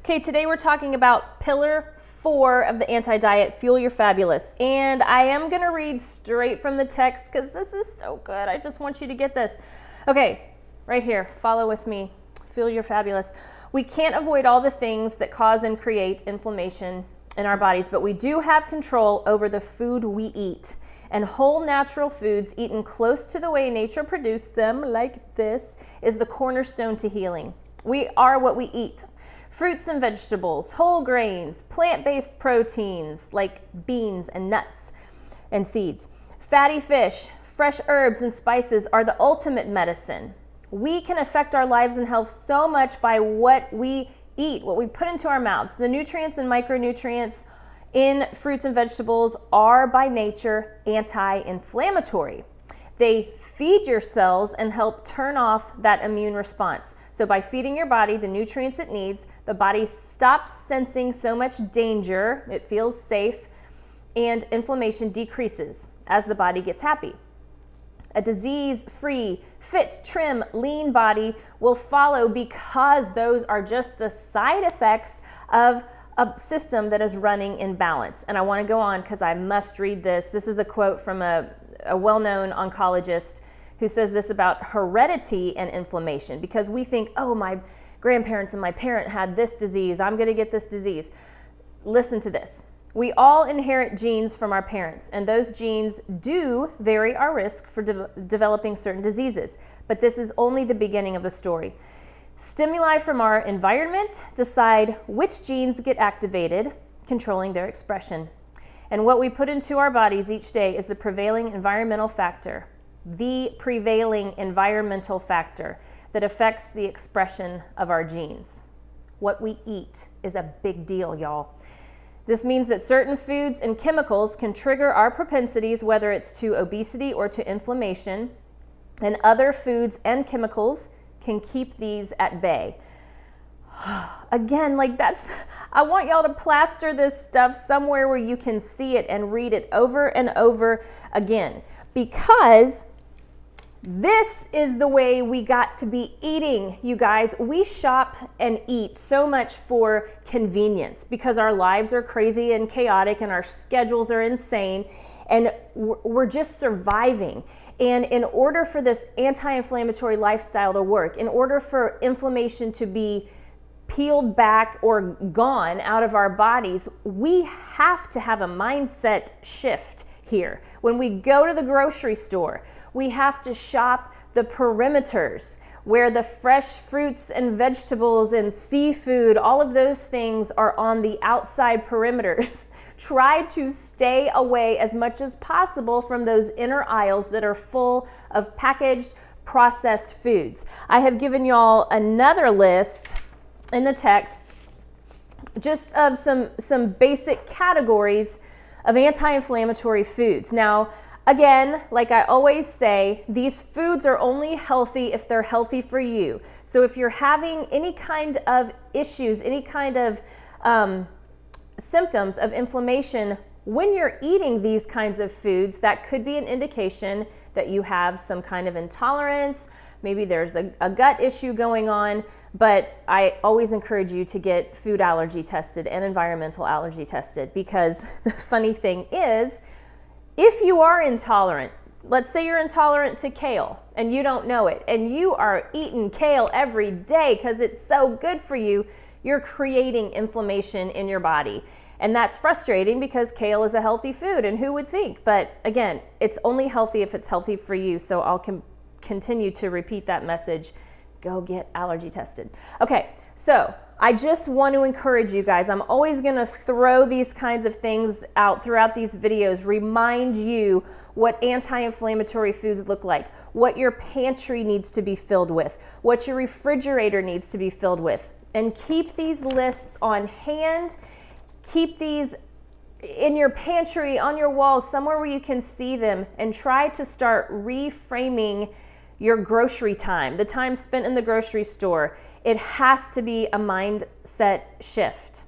Okay, today we're talking about pillar 4 of the anti-diet, Fuel Your Fabulous. And I am going to read straight from the text because this is so good. I just want you to get this. Okay, right here, follow with me. Fuel Your Fabulous. We can't avoid all the things that cause and create inflammation in our bodies, but we do have control over the food we eat. And whole natural foods eaten close to the way nature produced them, like this, is the cornerstone to healing. We are what we eat. Fruits and vegetables, whole grains, plant-based proteins like beans and nuts and seeds, fatty fish, fresh herbs and spices are the ultimate medicine. We can affect our lives and health so much by what we eat, what we put into our mouths. The nutrients and micronutrients in fruits and vegetables are by nature anti-inflammatory. They feed your cells and help turn off that immune response. So by feeding your body the nutrients it needs, the body stops sensing so much danger, it feels safe, and inflammation decreases as the body gets happy. A disease-free, fit, trim, lean body will follow because those are just the side effects of a system that is running in balance. And I want to go on because I must read this. This is a quote from a well-known oncologist who says this about heredity and inflammation, because we think, oh, my grandparents and my parent had this disease, I'm going to get this disease. Listen to this. We all inherit genes from our parents, and those genes do vary our risk for developing certain diseases, but this is only the beginning of the story. Stimuli from our environment decide which genes get activated, controlling their expression. And what we put into our bodies each day is the prevailing environmental factor. The prevailing environmental factor that affects the expression of our genes. What we eat is a big deal, y'all. This means that certain foods and chemicals can trigger our propensities, whether it's to obesity or to inflammation, and other foods and chemicals can keep these at bay. Again, I want y'all to plaster this stuff somewhere where you can see it and read it over and over again, because this is the way we got to be eating, you guys. We shop and eat so much for convenience because our lives are crazy and chaotic and our schedules are insane and we're just surviving. And in order for this anti-inflammatory lifestyle to work, in order for inflammation to be peeled back or gone out of our bodies, we have to have a mindset shift here. When we go to the grocery store, we have to shop the perimeters where the fresh fruits and vegetables and seafood, all of those things are on the outside perimeters. Try to stay away as much as possible from those inner aisles that are full of packaged, processed foods. I have given y'all another list in the text just of some basic categories of anti-inflammatory foods. Now, again, like I always say, these foods are only healthy if they're healthy for you. So if you're having any kind of issues, any kind of symptoms of inflammation when you're eating these kinds of foods, that could be an indication that you have some kind of intolerance. Maybe there's a gut issue going on, but I always encourage you to get food allergy tested and environmental allergy tested, because the funny thing is, if you are intolerant, let's say you're intolerant to kale and you don't know it, and you are eating kale every day because it's so good for you, you're creating inflammation in your body. And that's frustrating because kale is a healthy food, and who would think? But again, it's only healthy if it's healthy for you, so I'll continue to repeat that message. Go get allergy tested. Okay, so I just want to encourage you guys. I'm always going to throw these kinds of things out throughout these videos, remind you what anti-inflammatory foods look like, what your pantry needs to be filled with, what your refrigerator needs to be filled with, and keep these lists on hand. Keep these in your pantry, on your walls, somewhere where you can see them, and try to start reframing your grocery time, the time spent in the grocery store. It has to be a mindset shift.